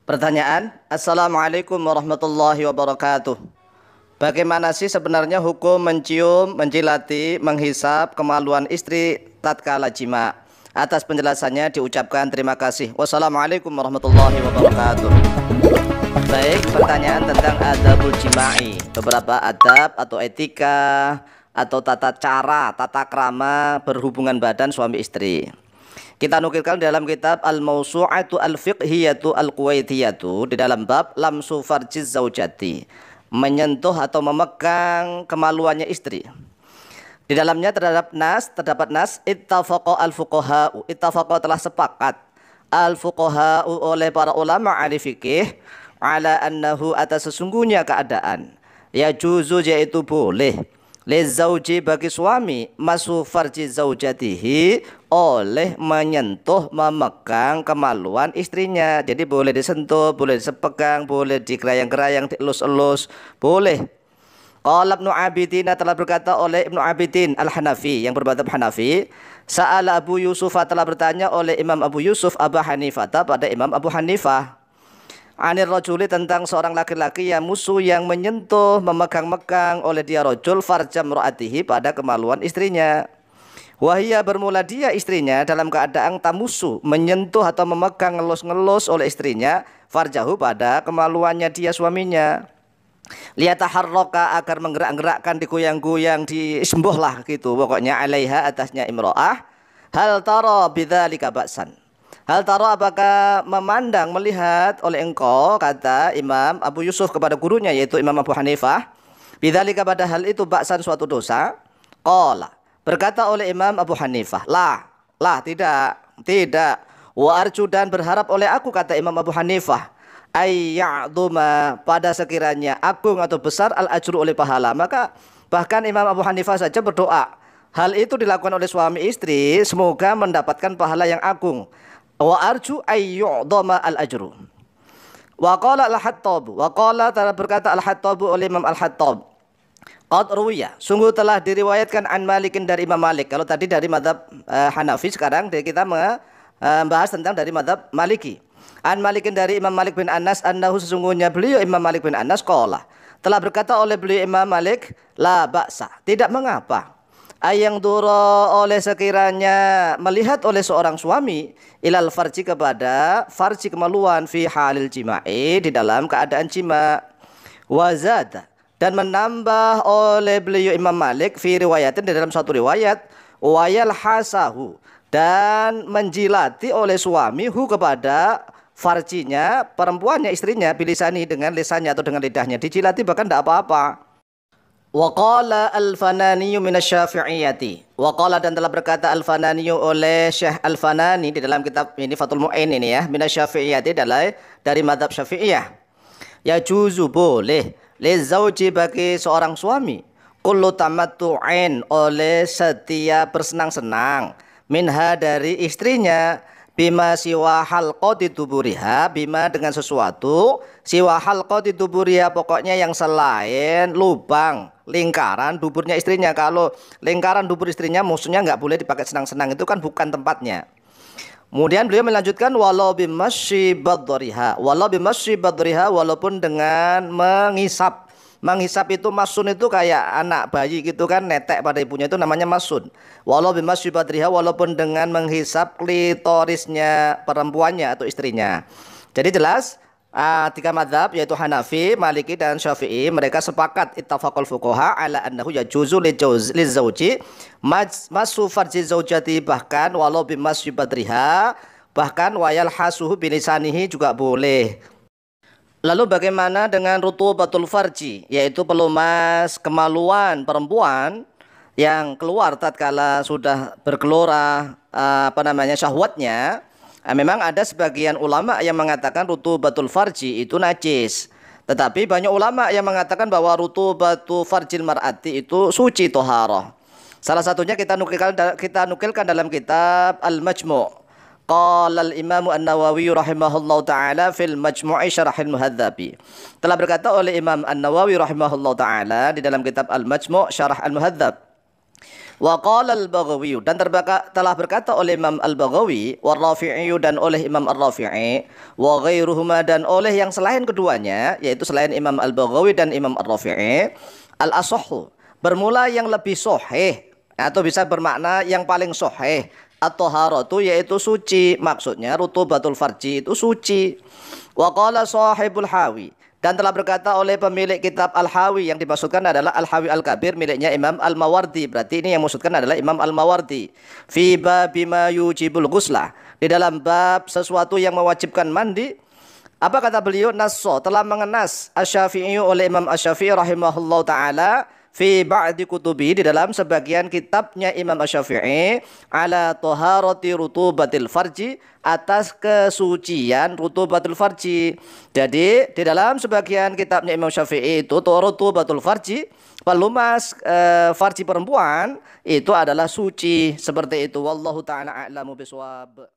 Pertanyaan, Assalamualaikum warahmatullahi wabarakatuh. Bagaimana sih sebenarnya hukum mencium, menjilati, menghisap kemaluan istri tatkala jima? Atas penjelasannya diucapkan terima kasih. Wassalamualaikum warahmatullahi wabarakatuh. Baik, pertanyaan tentang adabul jima'i. Beberapa adab atau etika atau tata cara, tata krama berhubungan badan suami istri. Kita nukilkan dalam kitab Al-Mawsu'atu Al-Fiqhiyatu Al-Kuwaitiyatu di dalam bab lamsu farjiz zaujati, menyentuh atau memegang kemaluannya istri. Di dalamnya terdapat nas ittafaqa al-fuqaha'u, ittafaqa telah sepakat al-fuqaha'u oleh para ulama ahli fikih ala annahu atas sesungguhnya keadaan ya juzu yaitu boleh lizauji bagi suami masu farji zaujatihi oleh menyentuh memegang kemaluan istrinya. Jadi boleh disentuh, boleh disepegang, boleh digerayang-gerayang, dielus-elus, boleh. Qala Ibnu Abidin telah berkata oleh Ibnu Abidin Al-Hanafi yang bermadzhab Hanafi, Sa'ala Abu Yusuf telah bertanya oleh Imam Abu Yusuf Abu Hanifah pada Imam Abu Hanifah anir rajuli tentang seorang laki-laki yang musuh yang menyentuh memegang-megang oleh dia rajul farjam ro'atihi pada kemaluan istrinya. Wahia bermula dia istrinya dalam keadaan tamusu menyentuh atau memegang ngelus-ngelus oleh istrinya farjahu pada kemaluannya dia suaminya. Liyataharraka agar menggerak-gerakkan digoyang-goyang disembuh lah gitu pokoknya alaiha atasnya imro'ah. Hal tara bidzalika ba'san. Hal taro apakah memandang melihat oleh engkau kata Imam Abu Yusuf kepada gurunya yaitu Imam Abu Hanifah bidzalika pada hal itu baksan suatu dosa. Qala berkata oleh Imam Abu Hanifah tidak wa arju dan berharap oleh aku kata Imam Abu Hanifah ayya'duma pada sekiranya agung atau besar al ajru oleh pahala. Maka bahkan Imam Abu Hanifah saja berdoa hal itu dilakukan oleh suami istri semoga mendapatkan pahala yang agung. Wa arju ayyu'dama al-ajru. Wa qala al-Hattab. Wa qala telah berkata al-Hattab oleh Imam al-Hattab. Qad ruwiya. Sungguh telah diriwayatkan an Malikin dari Imam Malik. Kalau tadi dari mazhab Hanafi, sekarang kita membahas tentang dari mazhab Maliki. An Malikin dari Imam Malik bin Anas annahu sesungguhnya beliau Imam Malik bin Anas qala. Telah berkata oleh beliau Imam Malik la ba'sa. Tidak mengapa. Ayang duro oleh sekiranya melihat oleh seorang suami ilal farji kepada farji kemaluan fi halil jima'i di dalam keadaan jima wazada dan menambah oleh beliau Imam Malik fi riwayatin di dalam satu riwayat wayal hasahu dan menjilati oleh suami hu kepada farjinya perempuannya istrinya bilisani dengan lisannya atau dengan lidahnya dijilati bahkan tidak apa-apa. Wa qala al-Fanani min asy-Syafi'iyyati. Wa qala dan telah berkata al-Fanani oleh Syekh Al-Fanani di dalam kitab ini Fathul Mu'in ini ya, min asy-Syafi'iyyati dari mazhab Syafi'iyah. Ya juzu boleh li zauji bagi seorang suami kullu tamattu'in oleh setiap bersenang-senang minha dari istrinya bima siwa halqati duburiha bima dengan sesuatu siwa halqati duburiha pokoknya yang selain lubang lingkaran duburnya istrinya. Kalau lingkaran dubur istrinya maksudnya nggak boleh dipakai senang-senang, itu kan bukan tempatnya. Kemudian beliau melanjutkan walau bimasyi badriha walaupun dengan mengisap. Menghisap itu masun itu kayak anak bayi gitu kan, netek pada ibunya itu namanya masun. Walau bimasyi badriha walaupun dengan menghisap klitorisnya perempuannya atau istrinya. Jadi jelas tiga mazhab yaitu Hanafi, Maliki dan Syafi'i mereka sepakat ittafaqul fuqaha ala annahu yajuzu lizauji masu farji zaujati bahkan walau bimasyi badriha bahkan wayal hasuhu bilisanihi juga boleh. Lalu bagaimana dengan rutubatul farji, yaitu pelumas kemaluan perempuan yang keluar tatkala sudah bergelora syahwatnya? Memang ada sebagian ulama yang mengatakan rutubatul farji itu najis. Tetapi banyak ulama yang mengatakan bahwa rutubatu farjil mar'ati itu suci toharoh. Salah satunya kita nukilkan dalam kitab Al-Majmu'. Qala al-Imam An-Nawawi rahimahullahu taala fil Majmu'i Syarahil Muhadzabi. Telah berkata oleh Imam An-Nawawi rahimahullahu taala di dalam kitab Al-Majmu' Syarah Al-Muhadzab. Wa qala al-Baghawi, dan telah berkata oleh Imam Al-Baghawi, wa Rafi'i, dan oleh Imam Ar-Rafi'i, wa ghairuhuma, dan oleh yang selain keduanya, yaitu selain Imam Al-Baghawi dan Imam Ar-Rafi'i, al-asahhu, bermula yang lebih sahih atau bisa bermakna yang paling sahih, at-taharatu, yaitu suci, maksudnya rutubatul farji itu suci. Wa qala sahibul hawi, dan telah berkata oleh pemilik kitab Al-Hawi, yang dimaksudkan adalah Al-Hawi Al-Kabir miliknya Imam Al-Mawardi. Berarti ini yang maksudkan adalah Imam Al-Mawardi. Fi babima yujibul ghuslah, di dalam bab sesuatu yang mewajibkan mandi. Apa kata beliau? Nasso, telah mengenas Asy-Syafi'i oleh Imam Asy-Syafi'i rahimahullah ta'ala fi ba'di kutubi, di dalam sebagian kitabnya Imam Asy-Syafi'i, ala taharati rutubatil farji, atas kesucian rutubatul farji. Jadi di dalam sebagian kitabnya Imam Syafi'i itu rutubatul farji, pelumas farji perempuan itu adalah suci, seperti itu. Wallahu taala a'lamu bishawab.